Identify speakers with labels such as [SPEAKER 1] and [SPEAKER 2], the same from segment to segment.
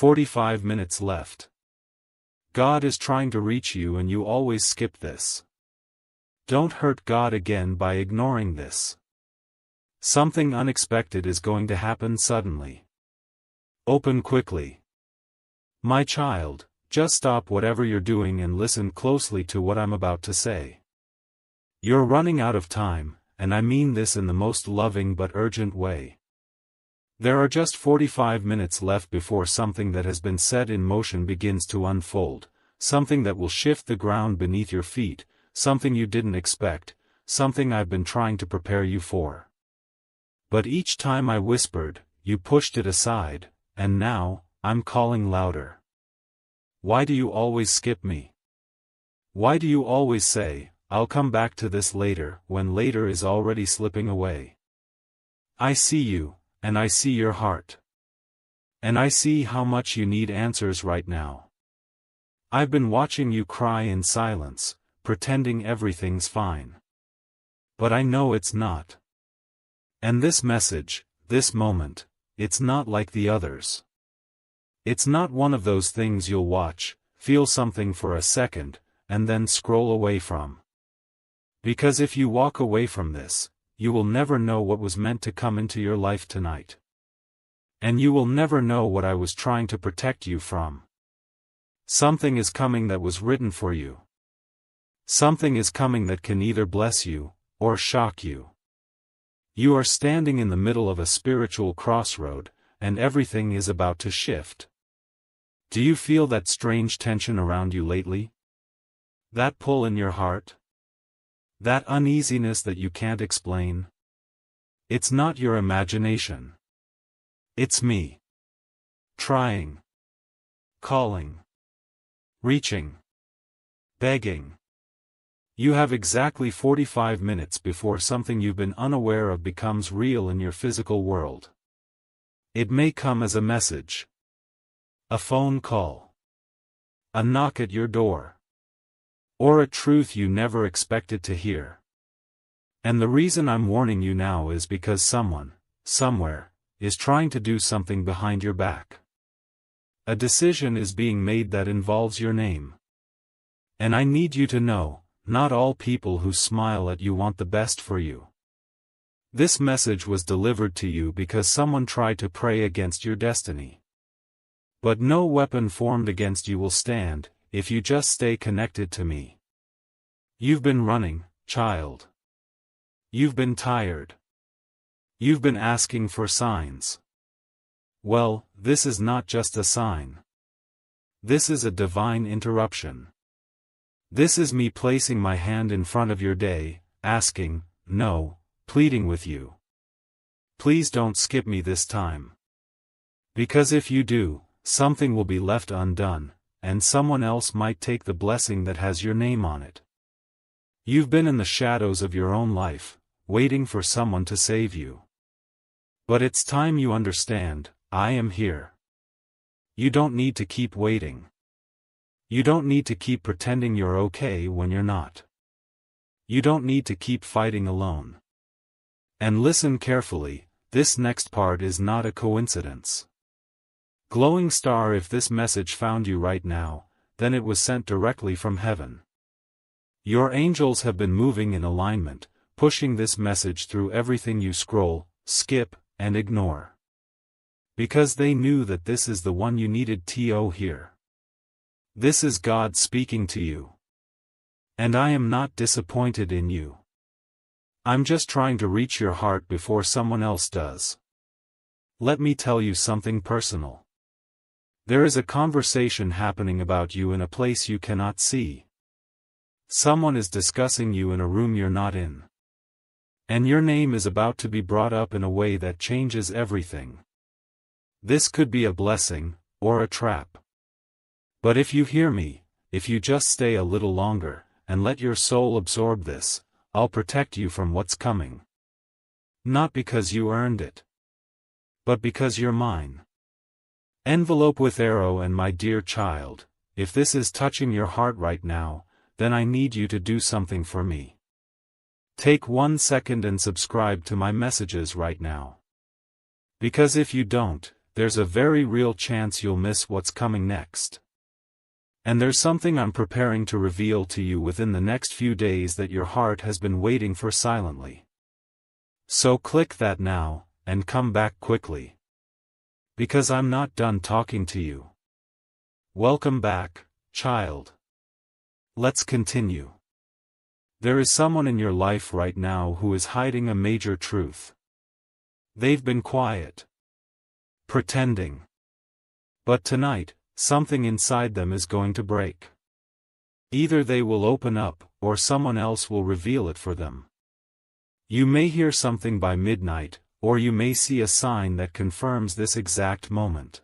[SPEAKER 1] 45 minutes left. God is trying to reach you and you always skip this. Don't hurt God again by ignoring this. Something unexpected is going to happen suddenly. Open quickly. My child, just stop whatever you're doing and listen closely to what I'm about to say. You're running out of time, and I mean this in the most loving but urgent way. There are just 45 minutes left before something that has been set in motion begins to unfold, something that will shift the ground beneath your feet, something you didn't expect, something I've been trying to prepare you for. But each time I whispered, you pushed it aside, and now, I'm calling louder. Why do you always skip me? Why do you always say, I'll come back to this later, when later is already slipping away? I see you, and I see your heart. And I see how much you need answers right now. I've been watching you cry in silence, pretending everything's fine. But I know it's not. And this message, this moment, it's not like the others. It's not one of those things you'll watch, feel something for a second, and then scroll away from. Because if you walk away from this, you will never know what was meant to come into your life tonight. And you will never know what I was trying to protect you from. Something is coming that was written for you. Something is coming that can either bless you, or shock you. You are standing in the middle of a spiritual crossroad, and everything is about to shift. Do you feel that strange tension around you lately? That pull in your heart? That uneasiness that you can't explain? It's not your imagination. It's me. Trying. Calling. Reaching. Begging. You have exactly 45 minutes before something you've been unaware of becomes real in your physical world. It may come as a message. A phone call. A knock at your door. Or a truth you never expected to hear. And the reason I'm warning you now is because someone, somewhere, is trying to do something behind your back. A decision is being made that involves your name. And I need you to know, not all people who smile at you want the best for you. This message was delivered to you because someone tried to pray against your destiny. But no weapon formed against you will stand, if you just stay connected to me. You've been running, child. You've been tired. You've been asking for signs. Well, this is not just a sign. This is a divine interruption. This is me placing my hand in front of your day, asking, no, pleading with you. Please don't skip me this time. Because if you do, something will be left undone, and someone else might take the blessing that has your name on it. You've been in the shadows of your own life, waiting for someone to save you. But it's time you understand, I am here. You don't need to keep waiting. You don't need to keep pretending you're okay when you're not. You don't need to keep fighting alone. And listen carefully, this next part is not a coincidence. Glowing star, if this message found you right now, then it was sent directly from heaven. Your angels have been moving in alignment, pushing this message through everything you scroll, skip, and ignore. Because they knew that this is the one you needed to hear. This is God speaking to you. And I am not disappointed in you. I'm just trying to reach your heart before someone else does. Let me tell you something personal. There is a conversation happening about you in a place you cannot see. Someone is discussing you in a room you're not in. And your name is about to be brought up in a way that changes everything. This could be a blessing, or a trap. But if you hear me, if you just stay a little longer, and let your soul absorb this, I'll protect you from what's coming. Not because you earned it. But because you're mine. Envelope with arrow, and my dear child, if this is touching your heart right now, then I need you to do something for me. Take 1 second and subscribe to my messages right now. Because if you don't, there's a very real chance you'll miss what's coming next. And there's something I'm preparing to reveal to you within the next few days that your heart has been waiting for silently. So click that now, and come back quickly. Because I'm not done talking to you. Welcome back, child. Let's continue. There is someone in your life right now who is hiding a major truth. They've been quiet. Pretending. But tonight, something inside them is going to break. Either they will open up, or someone else will reveal it for them. You may hear something by midnight, or you may see a sign that confirms this exact moment.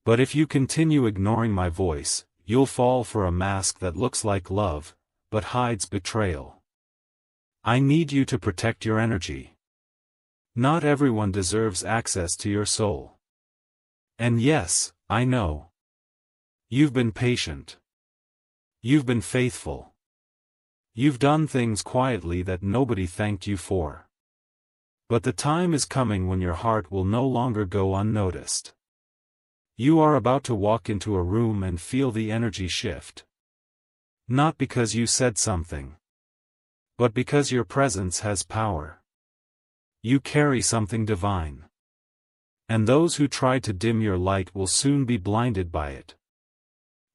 [SPEAKER 1] But if you continue ignoring my voice, you'll fall for a mask that looks like love, but hides betrayal. I need you to protect your energy. Not everyone deserves access to your soul. And yes, I know. You've been patient. You've been faithful. You've done things quietly that nobody thanked you for. But the time is coming when your heart will no longer go unnoticed. You are about to walk into a room and feel the energy shift. Not because you said something, but because your presence has power. You carry something divine. And those who try to dim your light will soon be blinded by it.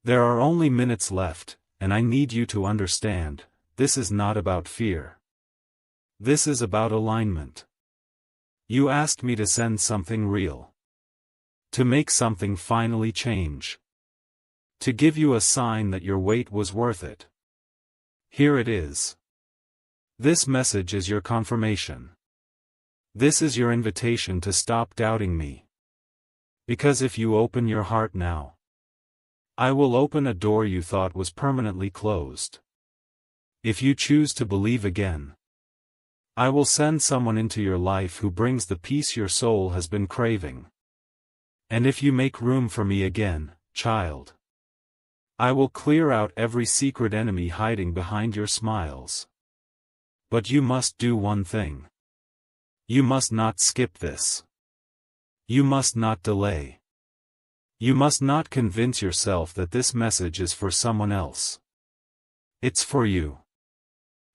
[SPEAKER 1] There are only minutes left, and I need you to understand, this is not about fear. This is about alignment. You asked me to send something real. To make something finally change. To give you a sign that your wait was worth it. Here it is. This message is your confirmation. This is your invitation to stop doubting me. Because if you open your heart now, I will open a door you thought was permanently closed. If you choose to believe again, I will send someone into your life who brings the peace your soul has been craving. And if you make room for me again, child, I will clear out every secret enemy hiding behind your smiles. But you must do one thing. You must not skip this. You must not delay. You must not convince yourself that this message is for someone else. It's for you.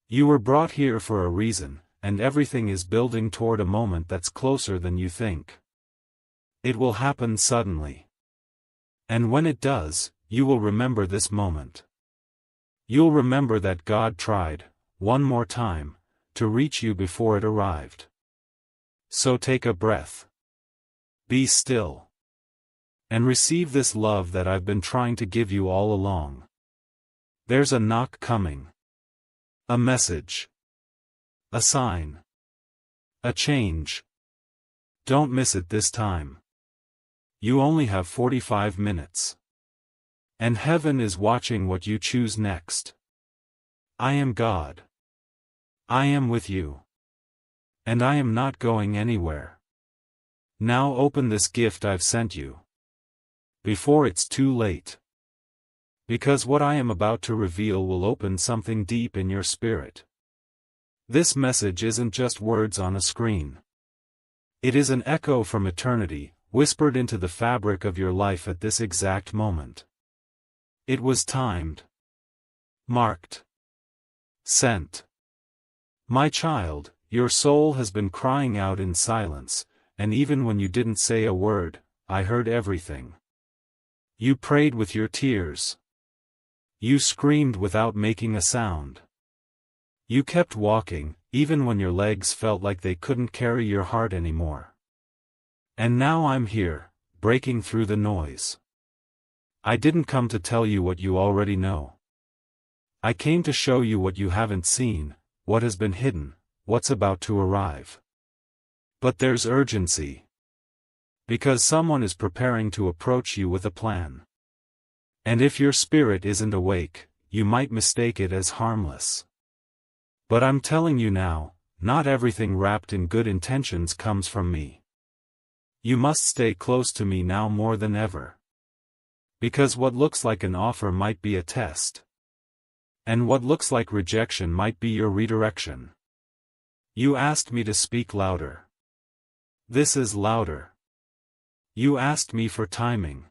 [SPEAKER 1] You were brought here for a reason, and everything is building toward a moment that's closer than you think. It will happen suddenly. And when it does, you will remember this moment. You'll remember that God tried, one more time, to reach you before it arrived. So take a breath. Be still. And receive this love that I've been trying to give you all along. There's a knock coming. A message. A sign. A change. Don't miss it this time. You only have 45 minutes. And heaven is watching what you choose next. I am God. I am with you. And I am not going anywhere. Now open this gift I've sent you. Before it's too late. Because what I am about to reveal will open something deep in your spirit. This message isn't just words on a screen. It is an echo from eternity, whispered into the fabric of your life at this exact moment. It was timed. Marked. Sent. My child, your soul has been crying out in silence, and even when you didn't say a word, I heard everything. You prayed with your tears. You screamed without making a sound. You kept walking, even when your legs felt like they couldn't carry your heart anymore. And now I'm here, breaking through the noise. I didn't come to tell you what you already know. I came to show you what you haven't seen, what has been hidden, what's about to arrive. But there's urgency. Because someone is preparing to approach you with a plan. And if your spirit isn't awake, you might mistake it as harmless. But I'm telling you now, not everything wrapped in good intentions comes from me. You must stay close to me now more than ever. Because what looks like an offer might be a test. And what looks like rejection might be your redirection. You asked me to speak louder. This is louder. You asked me for timing.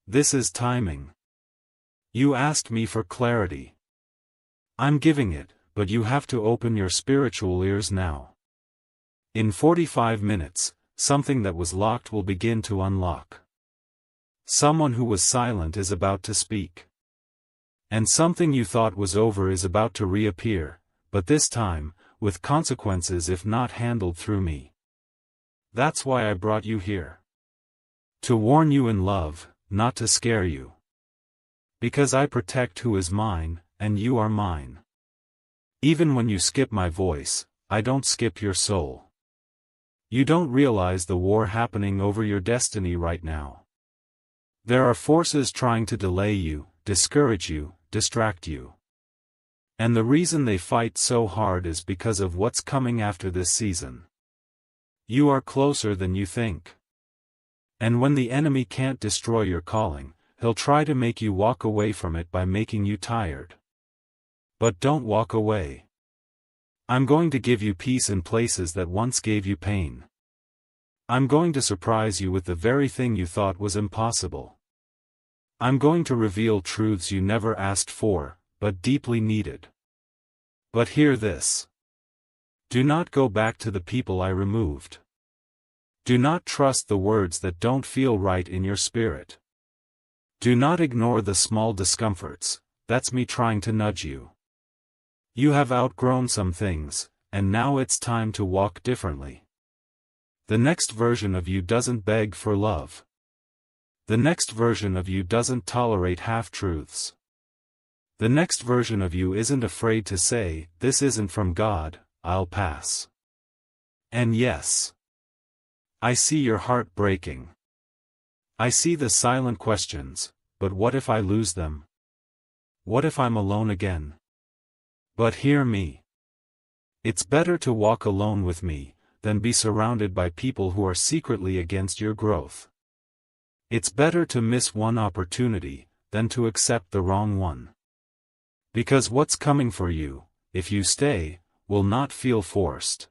[SPEAKER 1] This is timing. You asked me for clarity. I'm giving it, but you have to open your spiritual ears now. In 45 minutes, something that was locked will begin to unlock. Someone who was silent is about to speak. And something you thought was over is about to reappear, but this time, with consequences if not handled through me. That's why I brought you here. To warn you in love, not to scare you. Because I protect who is mine, and you are mine. Even when you skip my voice, I don't skip your soul. You don't realize the war happening over your destiny right now. There are forces trying to delay you, discourage you, distract you. And the reason they fight so hard is because of what's coming after this season. You are closer than you think. And when the enemy can't destroy your calling, he'll try to make you walk away from it by making you tired. But don't walk away. I'm going to give you peace in places that once gave you pain. I'm going to surprise you with the very thing you thought was impossible. I'm going to reveal truths you never asked for, but deeply needed. But hear this. Do not go back to the people I removed. Do not trust the words that don't feel right in your spirit. Do not ignore the small discomforts, that's me trying to nudge you. You have outgrown some things, and now it's time to walk differently. The next version of you doesn't beg for love. The next version of you doesn't tolerate half-truths. The next version of you isn't afraid to say, "This isn't from God, I'll pass." And yes, I see your heart breaking. I see the silent questions, but what if I lose them? What if I'm alone again? But hear me. It's better to walk alone with me, than be surrounded by people who are secretly against your growth. It's better to miss one opportunity, than to accept the wrong one. Because what's coming for you, if you stay, will not feel forced.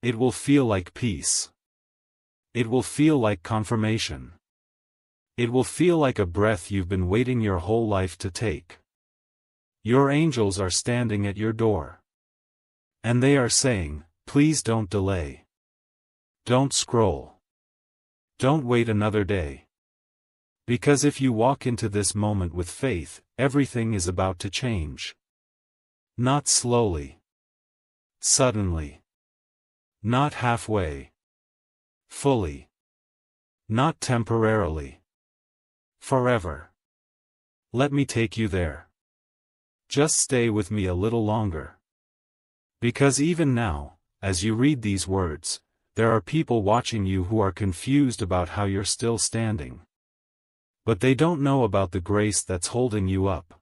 [SPEAKER 1] It will feel like peace. It will feel like confirmation. It will feel like a breath you've been waiting your whole life to take. Your angels are standing at your door. And they are saying, please don't delay. Don't scroll. Don't wait another day. Because if you walk into this moment with faith, everything is about to change. Not slowly. Suddenly. Not halfway. Fully. Not temporarily. Forever. Let me take you there. Just stay with me a little longer. Because even now, as you read these words, there are people watching you who are confused about how you're still standing. But they don't know about the grace that's holding you up.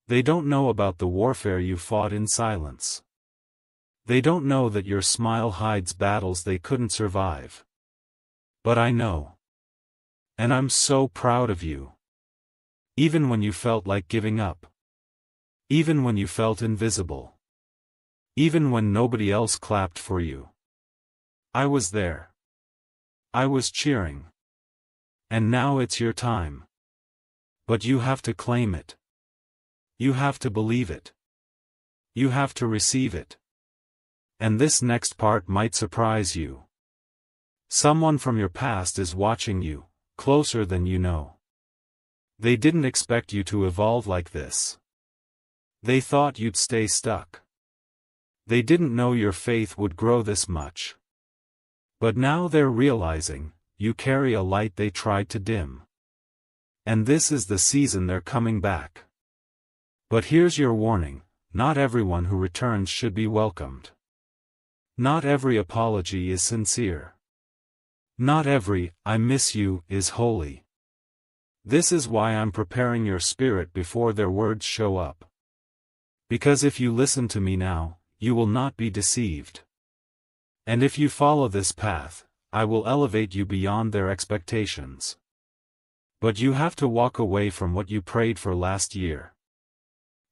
[SPEAKER 1] They don't know about the warfare you fought in silence. They don't know that your smile hides battles they couldn't survive. But I know. And I'm so proud of you. Even when you felt like giving up. Even when you felt invisible. Even when nobody else clapped for you. I was there. I was cheering. And now it's your time. But you have to claim it. You have to believe it. You have to receive it. And this next part might surprise you. Someone from your past is watching you, closer than you know. They didn't expect you to evolve like this. They thought you'd stay stuck. They didn't know your faith would grow this much. But now they're realizing, you carry a light they tried to dim. And this is the season they're coming back. But here's your warning, not everyone who returns should be welcomed. Not every apology is sincere. Not every, "I miss you," is holy. This is why I'm preparing your spirit before their words show up. Because if you listen to me now, you will not be deceived. And if you follow this path, I will elevate you beyond their expectations. But you have to walk away from what you prayed for last year.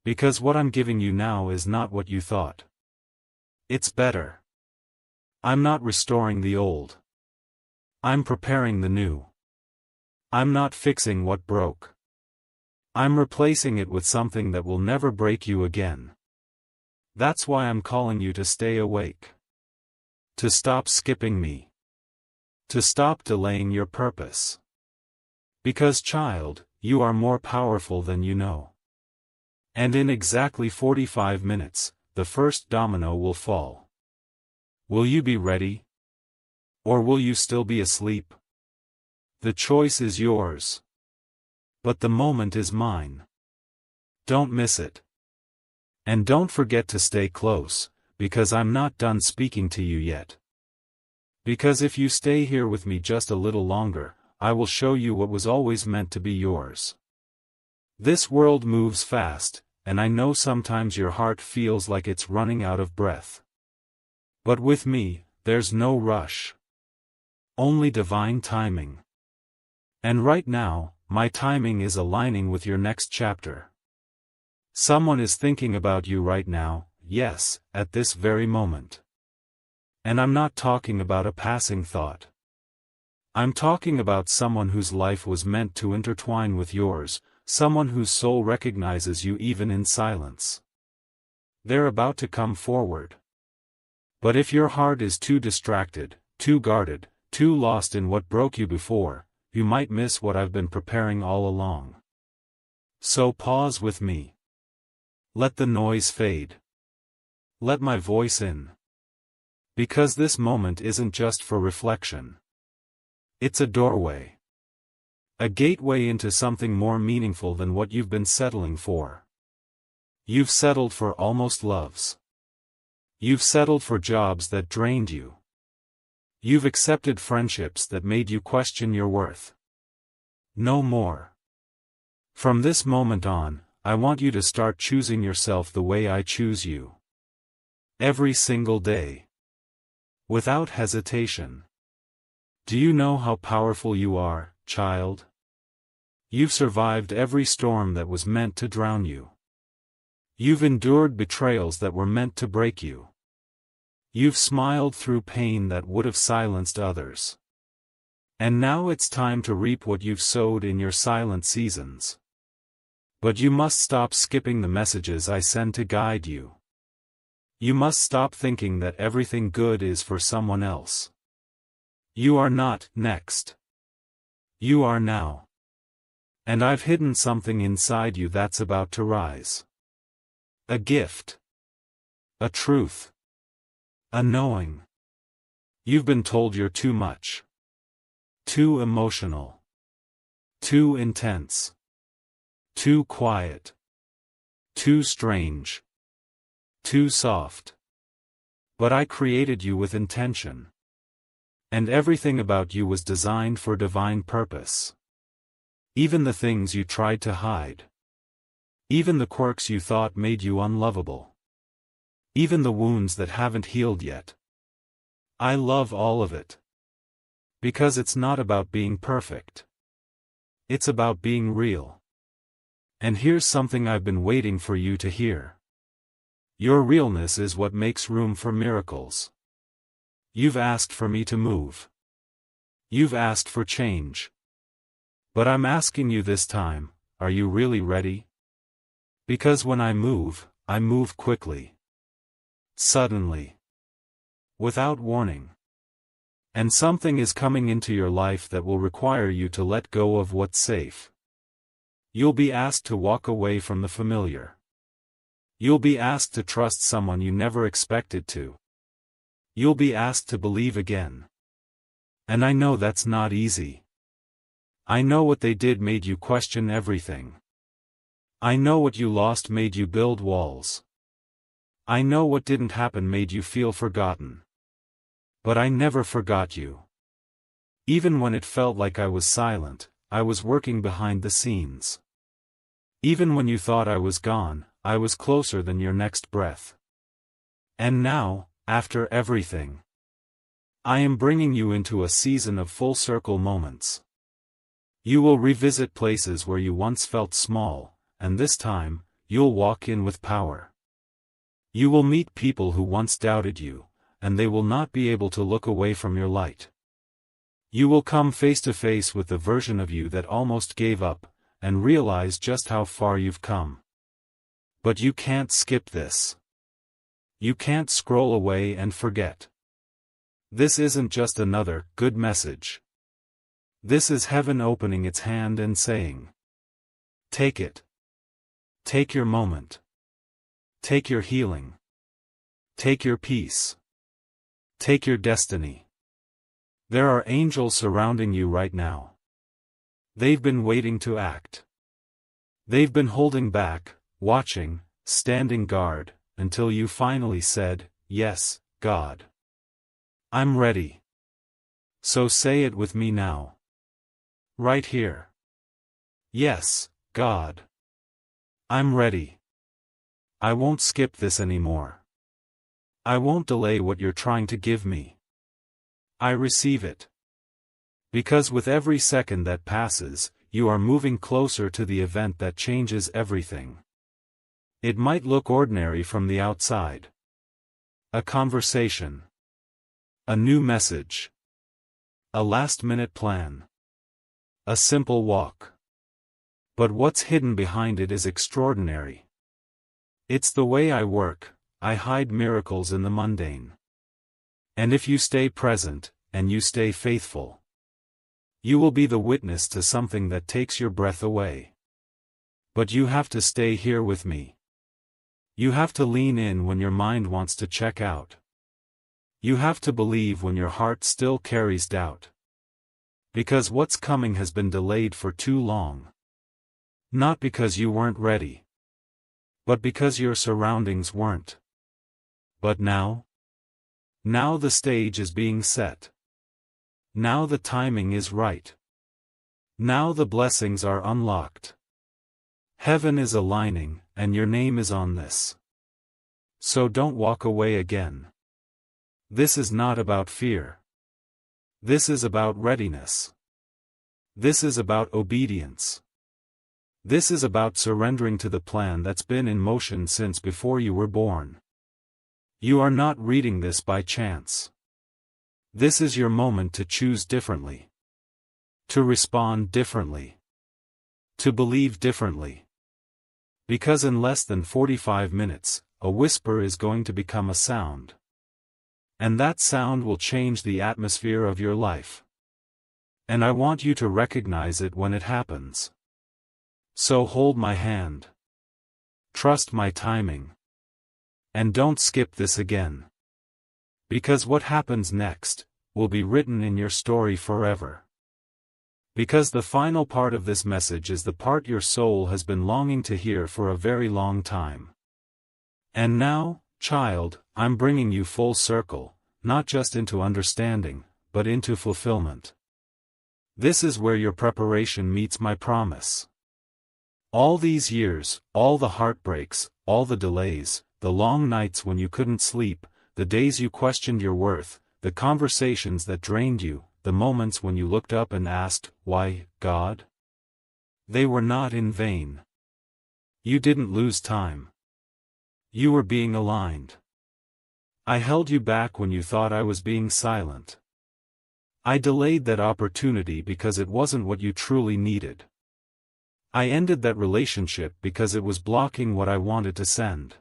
[SPEAKER 1] Because what I'm giving you now is not what you thought. It's better. I'm not restoring the old. I'm preparing the new. I'm not fixing what broke. I'm replacing it with something that will never break you again. That's why I'm calling you to stay awake. To stop skipping me. To stop delaying your purpose. Because, child, you are more powerful than you know. And in exactly 45 minutes, the first domino will fall. Will you be ready? Or will you still be asleep? The choice is yours. But the moment is mine. Don't miss it. And don't forget to stay close, because I'm not done speaking to you yet. Because if you stay here with me just a little longer, I will show you what was always meant to be yours. This world moves fast, and I know sometimes your heart feels like it's running out of breath. But with me, there's no rush. Only divine timing. And right now, my timing is aligning with your next chapter. Someone is thinking about you right now, yes, at this very moment. And I'm not talking about a passing thought. I'm talking about someone whose life was meant to intertwine with yours, someone whose soul recognizes you even in silence. They're about to come forward. But if your heart is too distracted, too guarded, too lost in what broke you before, you might miss what I've been preparing all along. So pause with me. Let the noise fade. Let my voice in. Because this moment isn't just for reflection. It's a doorway. A gateway into something more meaningful than what you've been settling for. You've settled for almost loves. You've settled for jobs that drained you. You've accepted friendships that made you question your worth. No more. From this moment on, I want you to start choosing yourself the way I choose you. Every single day. Without hesitation. Do you know how powerful you are, child? You've survived every storm that was meant to drown you. You've endured betrayals that were meant to break you. You've smiled through pain that would have silenced others. And now it's time to reap what you've sowed in your silent seasons. But you must stop skipping the messages I send to guide you. You must stop thinking that everything good is for someone else. You are not next. You are now. And I've hidden something inside you that's about to rise. A gift. A truth. A knowing. You've been told you're too much. Too emotional. Too intense. Too quiet. Too strange. Too soft. But I created you with intention. And everything about you was designed for divine purpose. Even the things you tried to hide. Even the quirks you thought made you unlovable. Even the wounds that haven't healed yet. I love all of it. Because it's not about being perfect. It's about being real. And here's something I've been waiting for you to hear. Your realness is what makes room for miracles. You've asked for me to move. You've asked for change. But I'm asking you this time, are you really ready? Because when I move quickly. Suddenly. Without warning. And something is coming into your life that will require you to let go of what's safe. You'll be asked to walk away from the familiar. You'll be asked to trust someone you never expected to. You'll be asked to believe again. And I know that's not easy. I know what they did made you question everything. I know what you lost made you build walls. I know what didn't happen made you feel forgotten. But I never forgot you. Even when it felt like I was silent, I was working behind the scenes. Even when you thought I was gone, I was closer than your next breath. And now, after everything, I am bringing you into a season of full circle moments. You will revisit places where you once felt small, and this time, you'll walk in with power. You will meet people who once doubted you, and they will not be able to look away from your light. You will come face to face with the version of you that almost gave up, and realize just how far you've come. But you can't skip this. You can't scroll away and forget. This isn't just another good message. This is heaven opening its hand and saying, take it. Take your moment. Take your healing. Take your peace. Take your destiny. There are angels surrounding you right now. They've been waiting to act. They've been holding back, watching, standing guard, until you finally said, yes, God. I'm ready. So say it with me now. Right here. Yes, God. I'm ready. I won't skip this anymore. I won't delay what you're trying to give me. I receive it. Because with every second that passes, you are moving closer to the event that changes everything. It might look ordinary from the outside. A conversation. A new message. A last-minute plan. A simple walk. But what's hidden behind it is extraordinary. It's the way I work. I hide miracles in the mundane. And if you stay present, and you stay faithful, you will be the witness to something that takes your breath away. But you have to stay here with me. You have to lean in when your mind wants to check out. You have to believe when your heart still carries doubt. Because what's coming has been delayed for too long. Not because you weren't ready, but because your surroundings weren't. But now? Now the stage is being set. Now the timing is right. Now the blessings are unlocked. Heaven is aligning, and your name is on this. So don't walk away again. This is not about fear. This is about readiness. This is about obedience. This is about surrendering to the plan that's been in motion since before you were born. You are not reading this by chance. This is your moment to choose differently. To respond differently. To believe differently. Because in less than 45 minutes, a whisper is going to become a sound. And that sound will change the atmosphere of your life. And I want you to recognize it when it happens. So hold my hand. Trust my timing. And don't skip this again. Because what happens next will be written in your story forever. Because the final part of this message is the part your soul has been longing to hear for a very long time. And now, child, I'm bringing you full circle, not just into understanding, but into fulfillment. This is where your preparation meets my promise. All these years, all the heartbreaks, all the delays, the long nights when you couldn't sleep, the days you questioned your worth, the conversations that drained you, the moments when you looked up and asked, "Why, God?" They were not in vain. You didn't lose time. You were being aligned. I held you back when you thought I was being silent. I delayed that opportunity because it wasn't what you truly needed. I ended that relationship because it was blocking what I wanted to send.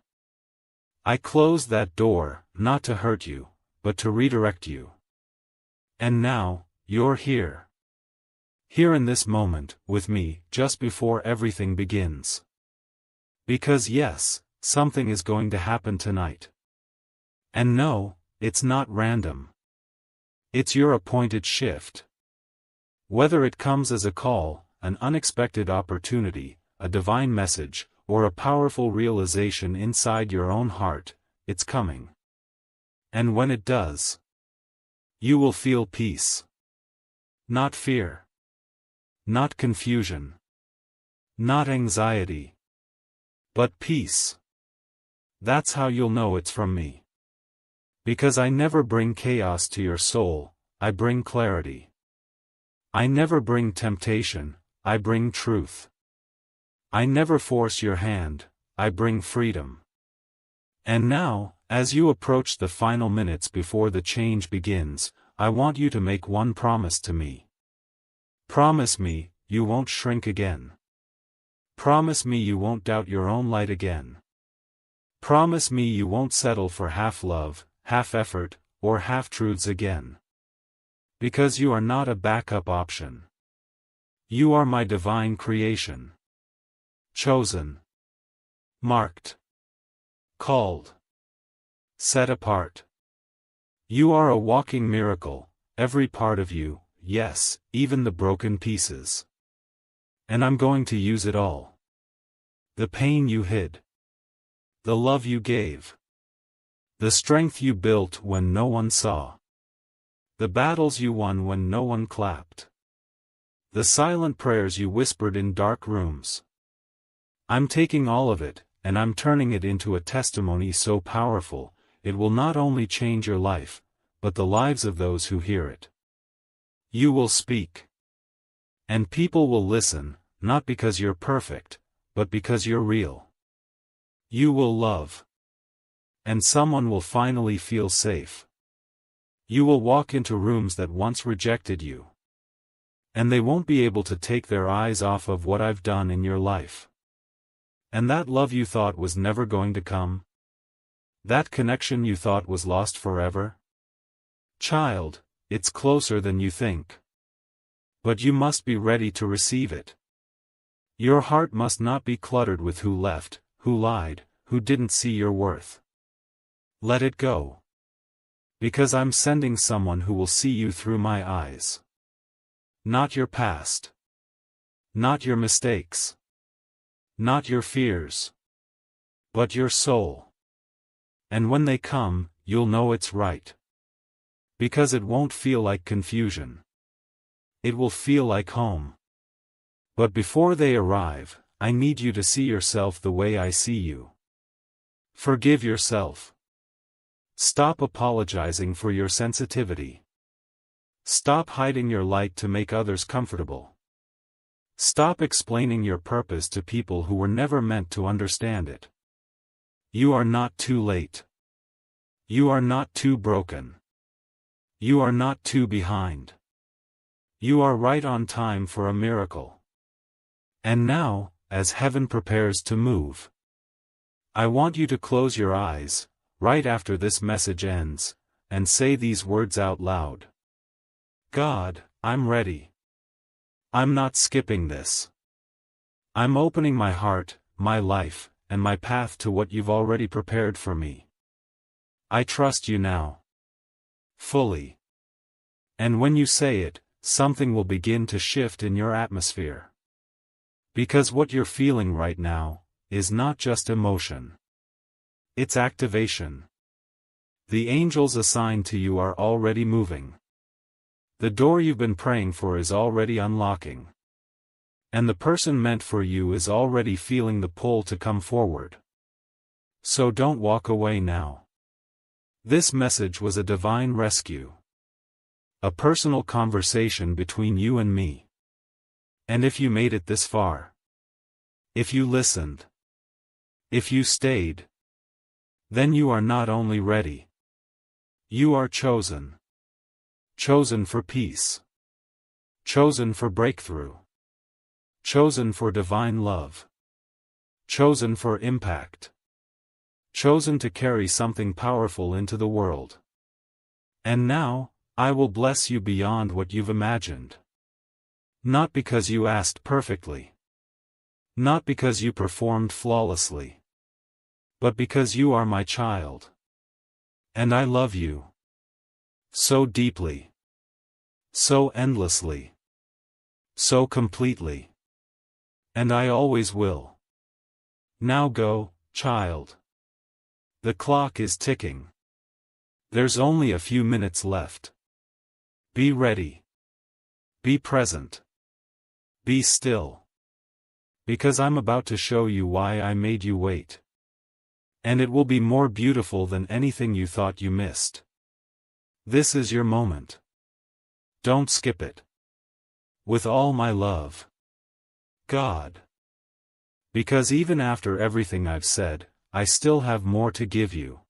[SPEAKER 1] I closed that door, not to hurt you, but to redirect you. And now, you're here. Here in this moment, with me, just before everything begins. Because yes, something is going to happen tonight. And no, it's not random. It's your appointed shift. Whether it comes as a call, an unexpected opportunity, a divine message, or a powerful realization inside your own heart, it's coming. And when it does, you will feel peace. Not fear. Not confusion. Not anxiety. But peace. That's how you'll know it's from me. Because I never bring chaos to your soul, I bring clarity. I never bring temptation, I bring truth. I never force your hand, I bring freedom. And now, as you approach the final minutes before the change begins, I want you to make one promise to me. Promise me, you won't shrink again. Promise me you won't doubt your own light again. Promise me you won't settle for half love, half effort, or half truths again. Because you are not a backup option. You are my divine creation. Chosen. Marked. Called. Set apart. You are a walking miracle, every part of you, yes, even the broken pieces. And I'm going to use it all. The pain you hid. The love you gave. The strength you built when no one saw. The battles you won when no one clapped. The silent prayers you whispered in dark rooms. I'm taking all of it, and I'm turning it into a testimony so powerful, it will not only change your life, but the lives of those who hear it. You will speak. And people will listen, not because you're perfect, but because you're real. You will love. And someone will finally feel safe. You will walk into rooms that once rejected you. And they won't be able to take their eyes off of what I've done in your life. And that love you thought was never going to come? That connection you thought was lost forever? Child, it's closer than you think. But you must be ready to receive it. Your heart must not be cluttered with who left, who lied, who didn't see your worth. Let it go. Because I'm sending someone who will see you through my eyes. Not your past. Not your mistakes. Not your fears. But your soul. And when they come, you'll know it's right. Because it won't feel like confusion. It will feel like home. But before they arrive, I need you to see yourself the way I see you. Forgive yourself. Stop apologizing for your sensitivity. Stop hiding your light to make others comfortable. Stop explaining your purpose to people who were never meant to understand it. You are not too late. You are not too broken. You are not too behind. You are right on time for a miracle. And now, as heaven prepares to move, I want you to close your eyes, right after this message ends, and say these words out loud. God, I'm ready. I'm not skipping this. I'm opening my heart, my life, and my path to what you've already prepared for me. I trust you now. Fully. And when you say it, something will begin to shift in your atmosphere. Because what you're feeling right now is not just emotion. It's activation. The angels assigned to you are already moving. The door you've been praying for is already unlocking. And the person meant for you is already feeling the pull to come forward. So don't walk away now. This message was a divine rescue. A personal conversation between you and me. And if you made it this far, if you listened, if you stayed, then you are not only ready. You are chosen. Chosen for peace. Chosen for breakthrough. Chosen for divine love. Chosen for impact. Chosen to carry something powerful into the world. And now, I will bless you beyond what you've imagined. Not because you asked perfectly. Not because you performed flawlessly. But because you are my child. And I love you. So deeply. So endlessly. So completely. And I always will. Now go, child. The clock is ticking. There's only a few minutes left. Be ready. Be present. Be still. Because I'm about to show you why I made you wait. And it will be more beautiful than anything you thought you missed. This is your moment. Don't skip it. With all my love. God. Because even after everything I've said, I still have more to give you.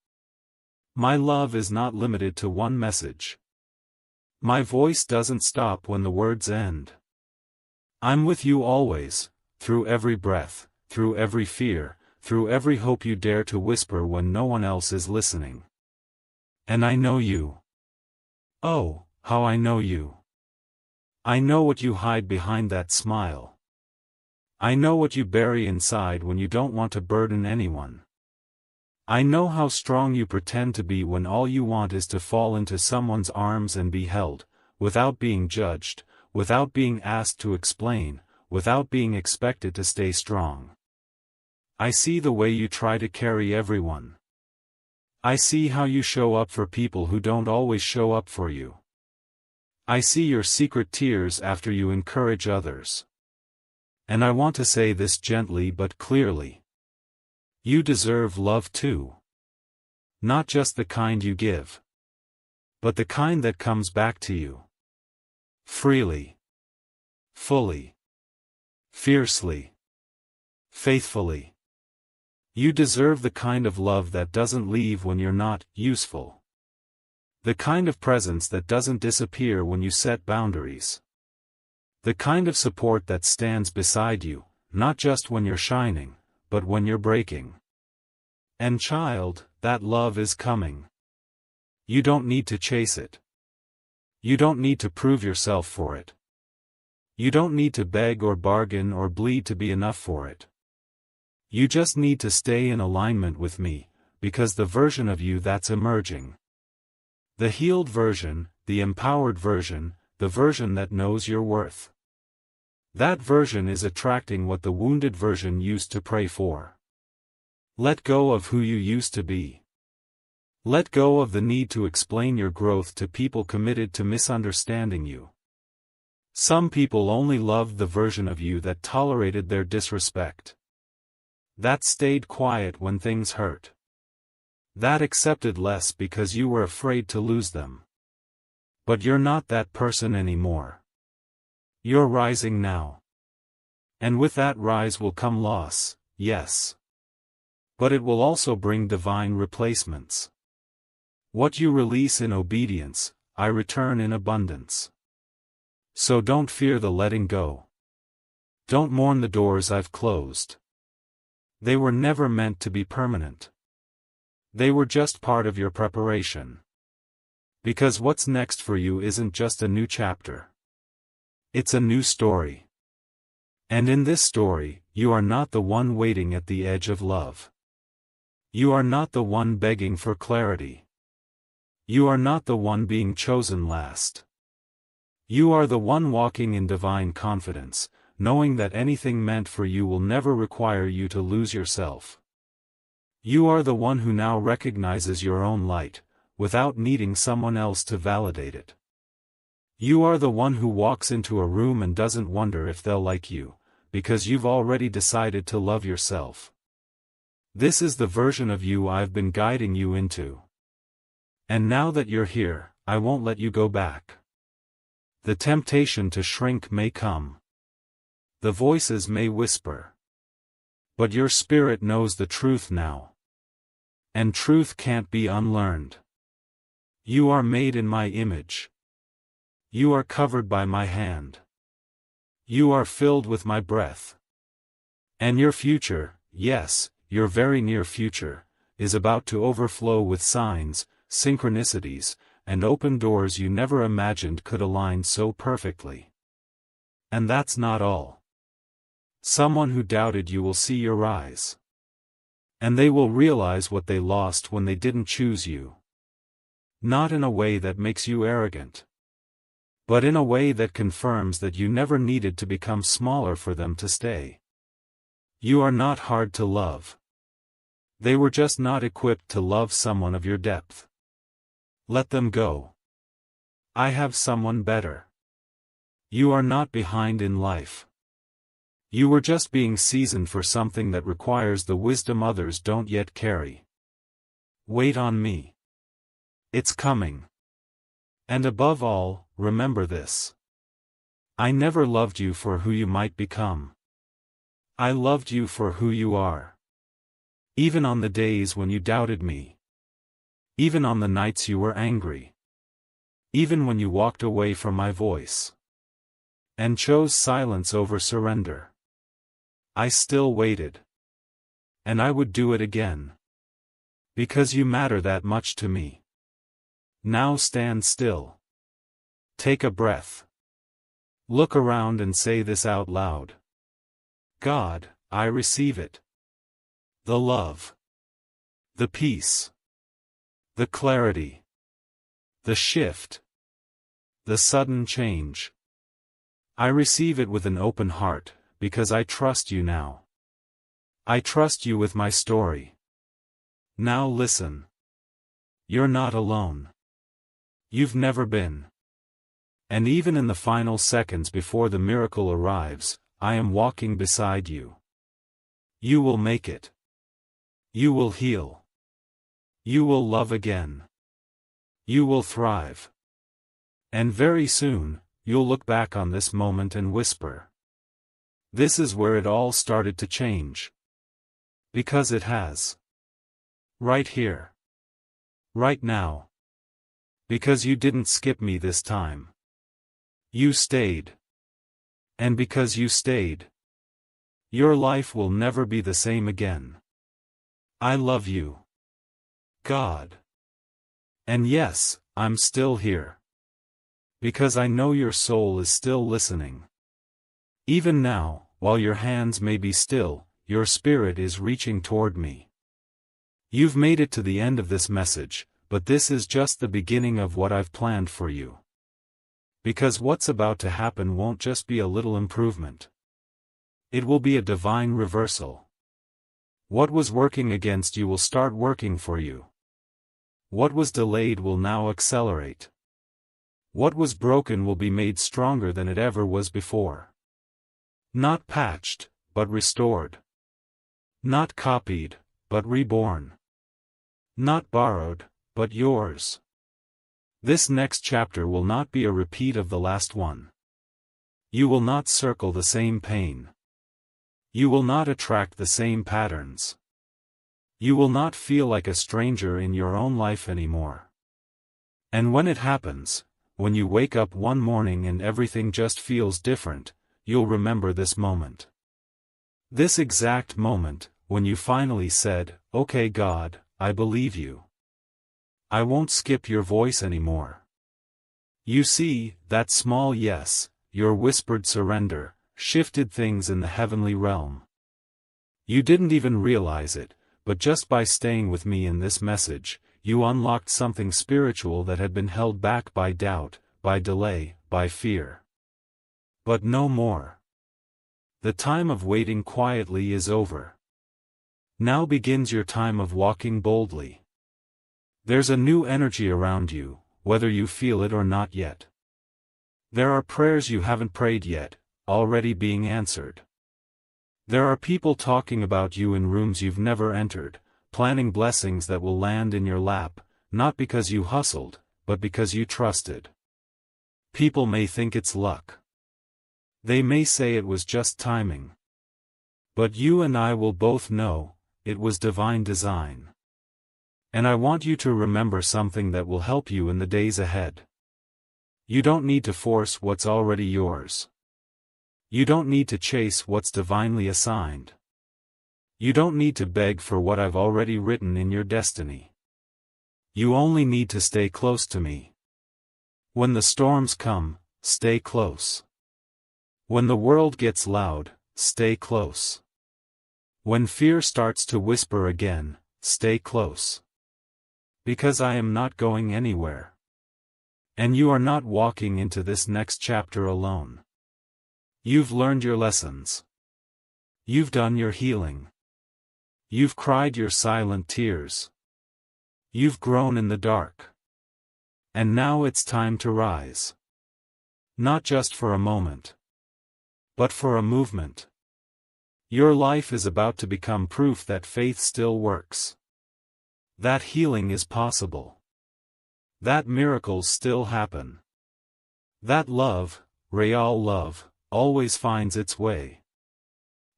[SPEAKER 1] My love is not limited to one message. My voice doesn't stop when the words end. I'm with you always, through every breath, through every fear, through every hope you dare to whisper when no one else is listening. And I know you. Oh, how I know you. I know what you hide behind that smile. I know what you bury inside when you don't want to burden anyone. I know how strong you pretend to be when all you want is to fall into someone's arms and be held, without being judged, without being asked to explain, without being expected to stay strong. I see the way you try to carry everyone. I see how you show up for people who don't always show up for you. I see your secret tears after you encourage others. And I want to say this gently but clearly. You deserve love too. Not just the kind you give, but the kind that comes back to you. Freely. Fully. Fiercely. Faithfully. You deserve the kind of love that doesn't leave when you're not useful. The kind of presence that doesn't disappear when you set boundaries. The kind of support that stands beside you, not just when you're shining, but when you're breaking. And child, that love is coming. You don't need to chase it. You don't need to prove yourself for it. You don't need to beg or bargain or bleed to be enough for it. You just need to stay in alignment with me, because the version of you that's emerging. The healed version, the empowered version, the version that knows your worth. That version is attracting what the wounded version used to pray for. Let go of who you used to be. Let go of the need to explain your growth to people committed to misunderstanding you. Some people only loved the version of you that tolerated their disrespect. That stayed quiet when things hurt. That accepted less because you were afraid to lose them. But you're not that person anymore. You're rising now. And with that rise will come loss, yes. But it will also bring divine replacements. What you release in obedience, I return in abundance. So don't fear the letting go. Don't mourn the doors I've closed. They were never meant to be permanent. They were just part of your preparation. Because what's next for you isn't just a new chapter. It's a new story. And in this story, you are not the one waiting at the edge of love. You are not the one begging for clarity. You are not the one being chosen last. You are the one walking in divine confidence, knowing that anything meant for you will never require you to lose yourself. You are the one who now recognizes your own light, without needing someone else to validate it. You are the one who walks into a room and doesn't wonder if they'll like you, because you've already decided to love yourself. This is the version of you I've been guiding you into. And now that you're here, I won't let you go back. The temptation to shrink may come. The voices may whisper. But your spirit knows the truth now. And truth can't be unlearned. You are made in my image. You are covered by my hand. You are filled with my breath. And your future, yes, your very near future, is about to overflow with signs, synchronicities, and open doors you never imagined could align so perfectly. And that's not all. Someone who doubted you will see your rise. And they will realize what they lost when they didn't choose you. Not in a way that makes you arrogant, but in a way that confirms that you never needed to become smaller for them to stay. You are not hard to love. They were just not equipped to love someone of your depth. Let them go. I have someone better. You are not behind in life. You were just being seasoned for something that requires the wisdom others don't yet carry. Wait on me. It's coming. And above all, remember this. I never loved you for who you might become. I loved you for who you are. Even on the days when you doubted me. Even on the nights you were angry. Even when you walked away from my voice and chose silence over surrender, I still waited. And I would do it again. Because you matter that much to me. Now stand still. Take a breath. Look around and say this out loud. God, I receive it. The love. The peace. The clarity. The shift. The sudden change. I receive it with an open heart, because I trust you now. I trust you with my story. Now listen. You're not alone. You've never been. And even in the final seconds before the miracle arrives, I am walking beside you. You will make it. You will heal. You will love again. You will thrive. And very soon, you'll look back on this moment and whisper. This is where it all started to change. Because it has. Right here. Right now. Because you didn't skip me this time. You stayed. And because you stayed, your life will never be the same again. I love you. God. And yes, I'm still here. Because I know your soul is still listening. Even now, while your hands may be still, your spirit is reaching toward me. You've made it to the end of this message, but this is just the beginning of what I've planned for you. Because what's about to happen won't just be a little improvement. It will be a divine reversal. What was working against you will start working for you. What was delayed will now accelerate. What was broken will be made stronger than it ever was before. Not patched, but restored. Not copied, but reborn. Not borrowed, but yours. This next chapter will not be a repeat of the last one. You will not circle the same pain. You will not attract the same patterns. You will not feel like a stranger in your own life anymore. And when it happens, when you wake up one morning and everything just feels different, you'll remember this moment. This exact moment, when you finally said, "Okay God, I believe you. I won't skip your voice anymore." You see, that small yes, your whispered surrender, shifted things in the heavenly realm. You didn't even realize it, but just by staying with me in this message, you unlocked something spiritual that had been held back by doubt, by delay, by fear. But no more. The time of waiting quietly is over. Now begins your time of walking boldly. There's a new energy around you, whether you feel it or not yet. There are prayers you haven't prayed yet, already being answered. There are people talking about you in rooms you've never entered, planning blessings that will land in your lap, not because you hustled, but because you trusted. People may think it's luck. They may say it was just timing. But you and I will both know, it was divine design. And I want you to remember something that will help you in the days ahead. You don't need to force what's already yours. You don't need to chase what's divinely assigned. You don't need to beg for what I've already written in your destiny. You only need to stay close to me. When the storms come, stay close. When the world gets loud, stay close. When fear starts to whisper again, stay close. Because I am not going anywhere. And you are not walking into this next chapter alone. You've learned your lessons. You've done your healing. You've cried your silent tears. You've grown in the dark. And now it's time to rise. Not just for a moment, but for a movement. Your life is about to become proof that faith still works. That healing is possible. That miracles still happen. That love, real love, always finds its way.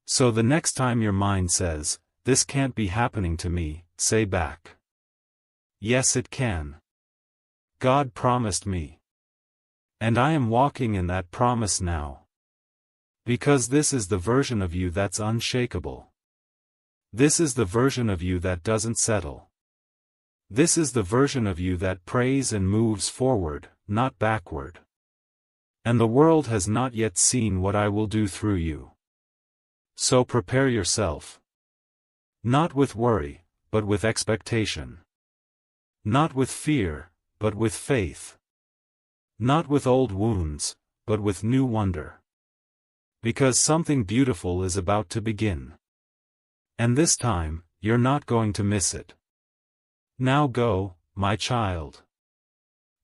[SPEAKER 1] So the next time your mind says, "This can't be happening to me," say back, "Yes, it can. God promised me." And I am walking in that promise now. Because this is the version of you that's unshakable. This is the version of you that doesn't settle. This is the version of you that prays and moves forward, not backward. And the world has not yet seen what I will do through you. So prepare yourself. Not with worry, but with expectation. Not with fear, but with faith. Not with old wounds, but with new wonder. Because something beautiful is about to begin. And this time, you're not going to miss it. Now go, my child.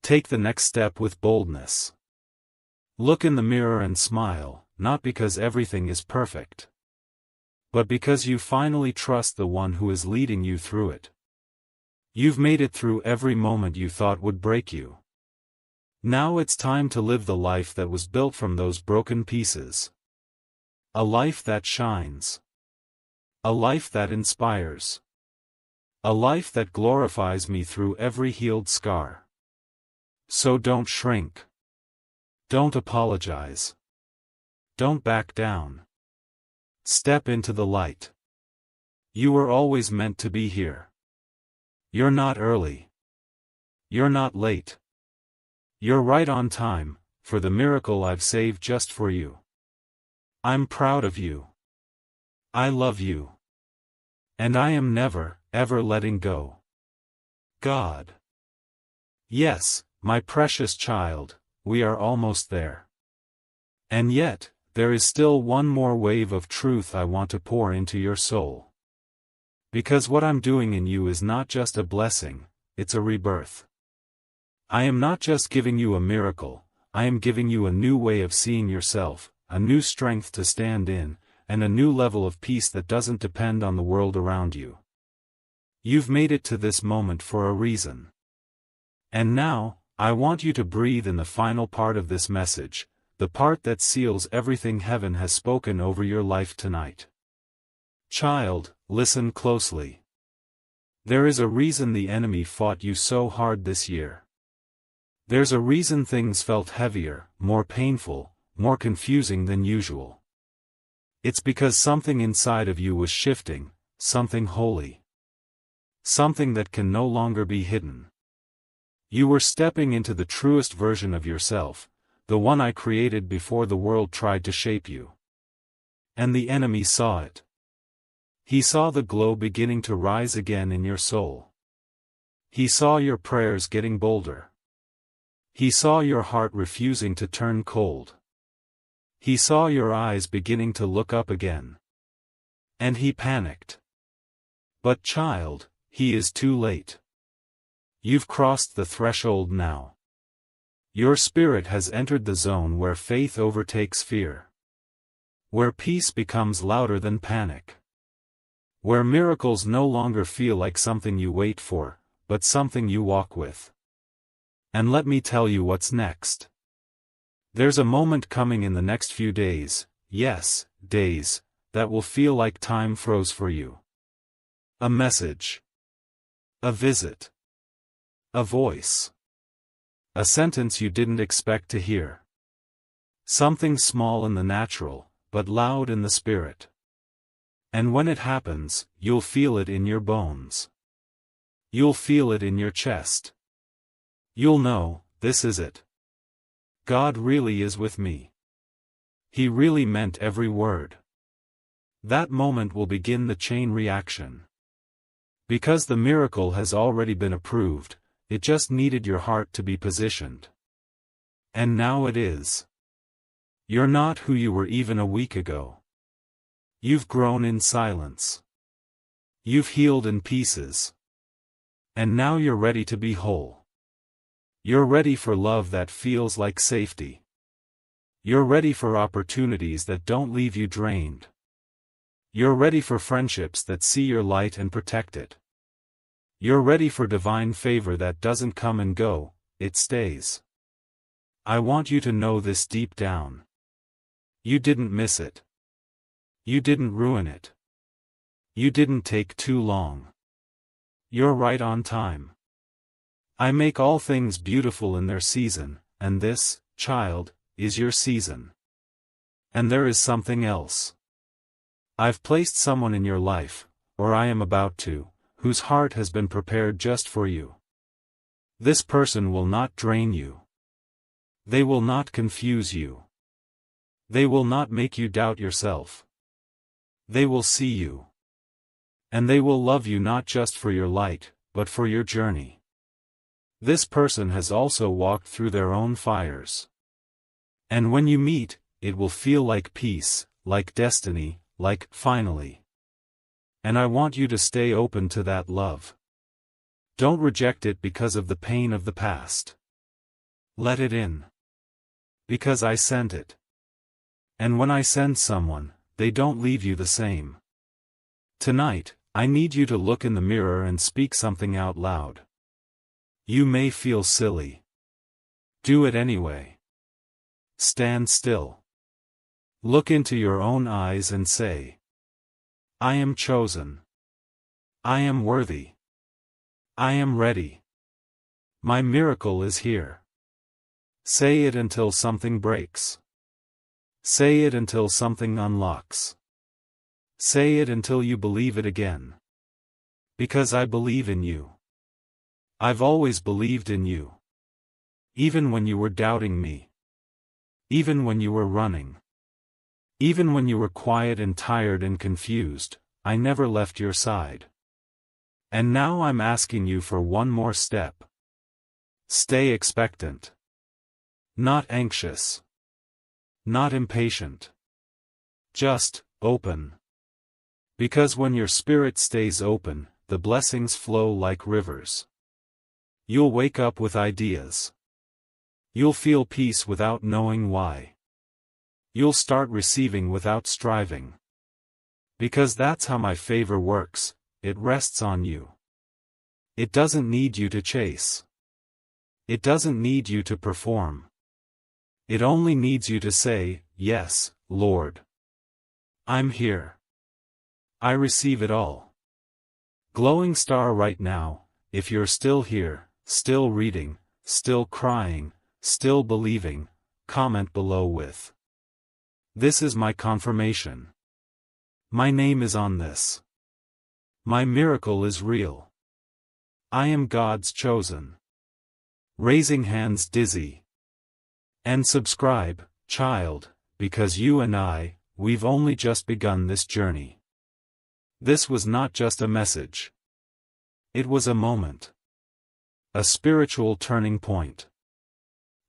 [SPEAKER 1] Take the next step with boldness. Look in the mirror and smile, not because everything is perfect, but because you finally trust the one who is leading you through it. You've made it through every moment you thought would break you. Now it's time to live the life that was built from those broken pieces. A life that shines. A life that inspires. A life that glorifies me through every healed scar. So don't shrink. Don't apologize. Don't back down. Step into the light. You were always meant to be here. You're not early. You're not late. You're right on time, for the miracle I've saved just for you. I'm proud of you. I love you. And I am never, ever letting go. God. Yes, my precious child, we are almost there. And yet, there is still one more wave of truth I want to pour into your soul. Because what I'm doing in you is not just a blessing, it's a rebirth. I am not just giving you a miracle, I am giving you a new way of seeing yourself, a new strength to stand in, and a new level of peace that doesn't depend on the world around you. You've made it to this moment for a reason. And now, I want you to breathe in the final part of this message, the part that seals everything heaven has spoken over your life tonight. Child, listen closely. There is a reason the enemy fought you so hard this year. There's a reason things felt heavier, more painful, more confusing than usual. It's because something inside of you was shifting, something holy. Something that can no longer be hidden. You were stepping into the truest version of yourself, the one I created before the world tried to shape you. And the enemy saw it. He saw the glow beginning to rise again in your soul. He saw your prayers getting bolder. He saw your heart refusing to turn cold. He saw your eyes beginning to look up again. And he panicked. But child, he is too late. You've crossed the threshold now. Your spirit has entered the zone where faith overtakes fear. Where peace becomes louder than panic. Where miracles no longer feel like something you wait for, but something you walk with. And let me tell you what's next. There's a moment coming in the next few days, yes, days, that will feel like time froze for you. A message. A visit. A voice. A sentence you didn't expect to hear. Something small in the natural, but loud in the spirit. And when it happens, you'll feel it in your bones. You'll feel it in your chest. You'll know, this is it. God really is with me. He really meant every word. That moment will begin the chain reaction. Because the miracle has already been approved, it just needed your heart to be positioned. And now it is. You're not who you were even a week ago. You've grown in silence. You've healed in pieces. And now you're ready to be whole. You're ready for love that feels like safety. You're ready for opportunities that don't leave you drained. You're ready for friendships that see your light and protect it. You're ready for divine favor that doesn't come and go, it stays. I want you to know this deep down. You didn't miss it. You didn't ruin it. You didn't take too long. You're right on time. I make all things beautiful in their season, and this child, is your season. And there is something else. I've placed someone in your life, or I am about to, whose heart has been prepared just for you. This person will not drain you. They will not confuse you. They will not make you doubt yourself. They will see you. And they will love you not just for your light, but for your journey. This person has also walked through their own fires. And when you meet, it will feel like peace, like destiny, like finally. And I want you to stay open to that love. Don't reject it because of the pain of the past. Let it in. Because I sent it. And when I send someone, they don't leave you the same. Tonight, I need you to look in the mirror and speak something out loud. You may feel silly. Do it anyway. Stand still. Look into your own eyes and say, I am chosen. I am worthy. I am ready. My miracle is here. Say it until something breaks. Say it until something unlocks. Say it until you believe it again. Because I believe in you. I've always believed in you. Even when you were doubting me. Even when you were running. Even when you were quiet and tired and confused, I never left your side. And now I'm asking you for one more step. Stay expectant. Not anxious. Not impatient. Just open. Because when your spirit stays open, the blessings flow like rivers. You'll wake up with ideas. You'll feel peace without knowing why. You'll start receiving without striving. Because that's how my favor works, it rests on you. It doesn't need you to chase. It doesn't need you to perform. It only needs you to say, yes, Lord. I'm here. I receive it all. Glowing star right now, if you're still here, still reading, still crying, still believing, comment below with, this is my confirmation. My name is on this. My miracle is real. I am God's chosen. Raising hands dizzy. And subscribe, child, because you and I, we've only just begun this journey. This was not just a message. It was a moment. A spiritual turning point.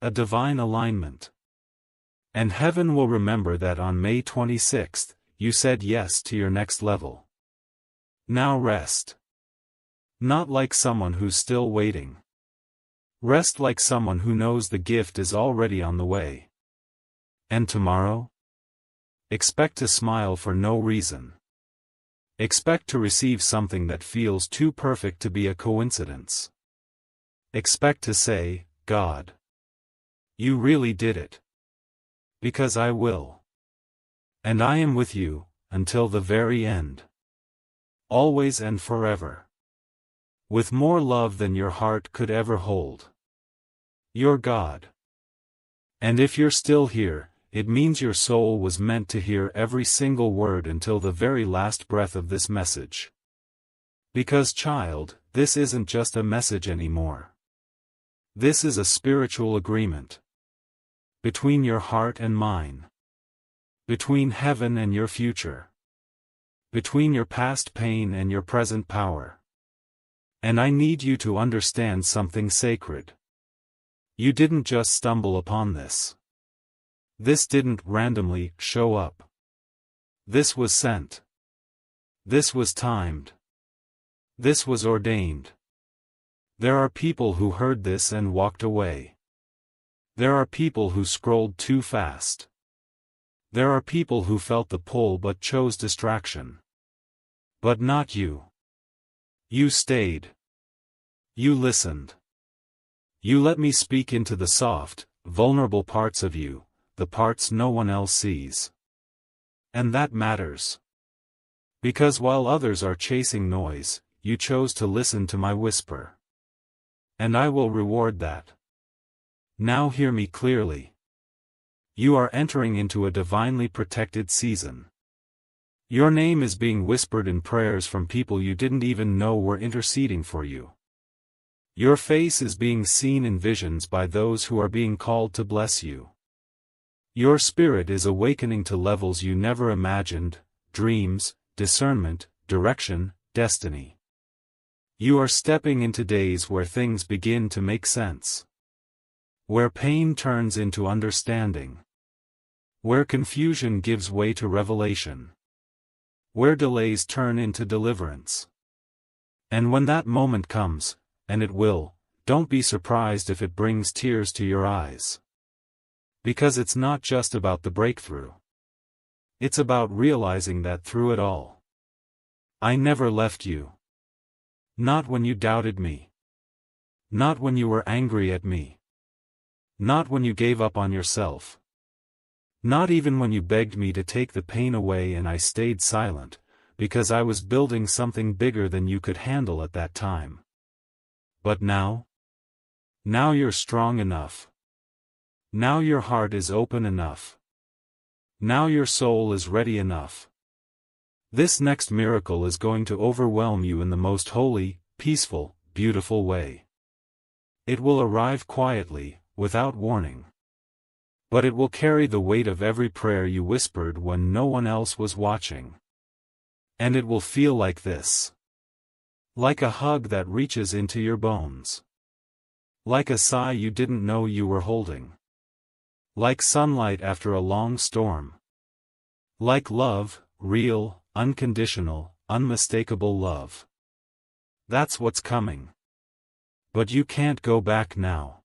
[SPEAKER 1] A divine alignment. And heaven will remember that on May 26th, you said yes to your next level. Now rest. Not like someone who's still waiting. Rest like someone who knows the gift is already on the way. And tomorrow? Expect to smile for no reason. Expect to receive something that feels too perfect to be a coincidence. Expect to say, God, you really did it. Because I will. And I am with you, until the very end. Always and forever. With more love than your heart could ever hold. Your God. And if you're still here, it means your soul was meant to hear every single word until the very last breath of this message. Because child, this isn't just a message anymore. This is a spiritual agreement. Between your heart and mine. Between heaven and your future. Between your past pain and your present power. And I need you to understand something sacred. You didn't just stumble upon this. This didn't randomly show up. This was sent. This was timed. This was ordained. There are people who heard this and walked away. There are people who scrolled too fast. There are people who felt the pull but chose distraction. But not you. You stayed. You listened. You let me speak into the soft, vulnerable parts of you, the parts no one else sees. And that matters. Because while others are chasing noise, you chose to listen to my whisper. And I will reward that. Now hear me clearly. You are entering into a divinely protected season. Your name is being whispered in prayers from people you didn't even know were interceding for you. Your face is being seen in visions by those who are being called to bless you. Your spirit is awakening to levels you never imagined: dreams, discernment, direction, destiny. You are stepping into days where things begin to make sense. Where pain turns into understanding. Where confusion gives way to revelation. Where delays turn into deliverance. And when that moment comes, and it will, don't be surprised if it brings tears to your eyes. Because it's not just about the breakthrough. It's about realizing that through it all, I never left you. Not when you doubted me. Not when you were angry at me. Not when you gave up on yourself. Not even when you begged me to take the pain away and I stayed silent, because I was building something bigger than you could handle at that time. But now? Now you're strong enough. Now your heart is open enough. Now your soul is ready enough. This next miracle is going to overwhelm you in the most holy, peaceful, beautiful way. It will arrive quietly, without warning. But it will carry the weight of every prayer you whispered when no one else was watching. And it will feel like this. Like a hug that reaches into your bones. Like a sigh you didn't know you were holding. Like sunlight after a long storm. Like love, real, unconditional, unmistakable love. That's what's coming. But you can't go back now.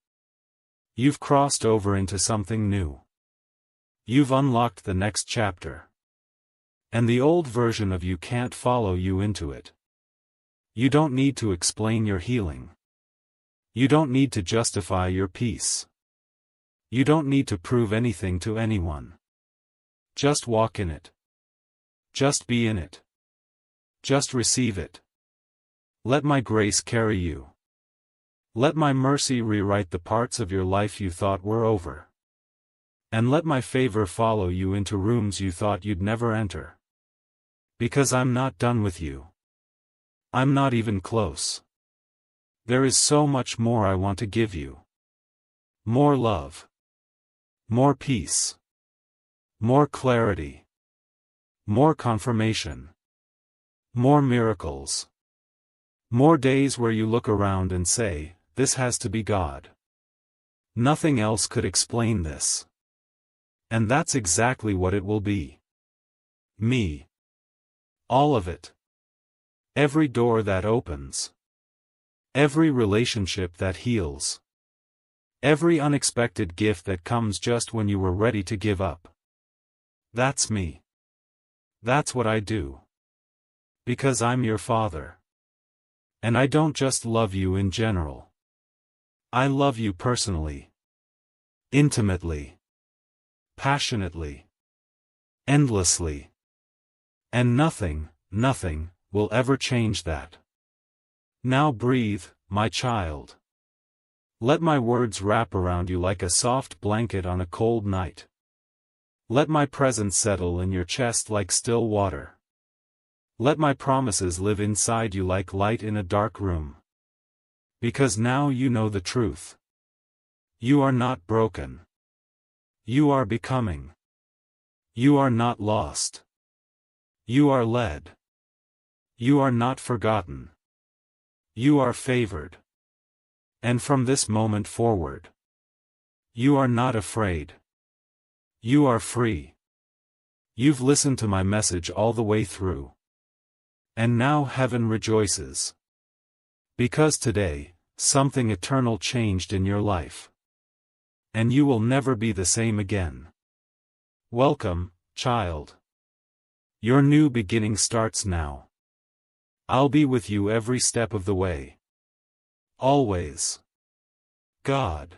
[SPEAKER 1] You've crossed over into something new. You've unlocked the next chapter. And the old version of you can't follow you into it. You don't need to explain your healing. You don't need to justify your peace. You don't need to prove anything to anyone. Just walk in it. Just be in it. Just receive it. Let my grace carry you. Let my mercy rewrite the parts of your life you thought were over. And let my favor follow you into rooms you thought you'd never enter. Because I'm not done with you. I'm not even close. There is so much more I want to give you. More love. More peace. More clarity. More confirmation. More miracles. More days where you look around and say, this has to be God. Nothing else could explain this. And that's exactly what it will be. Me. All of it. Every door that opens. Every relationship that heals. Every unexpected gift that comes just when you were ready to give up. That's me. That's what I do. Because I'm your Father. And I don't just love you in general. I love you personally. Intimately. Passionately. Endlessly. And nothing, nothing, will ever change that. Now breathe, my child. Let my words wrap around you like a soft blanket on a cold night. Let my presence settle in your chest like still water. Let my promises live inside you like light in a dark room. Because now you know the truth. You are not broken. You are becoming. You are not lost. You are led. You are not forgotten. You are favored. And from this moment forward, you are not afraid. You are free. You've listened to my message all the way through. And now heaven rejoices. Because today, something eternal changed in your life. And you will never be the same again. Welcome, child. Your new beginning starts now. I'll be with you every step of the way. Always. God.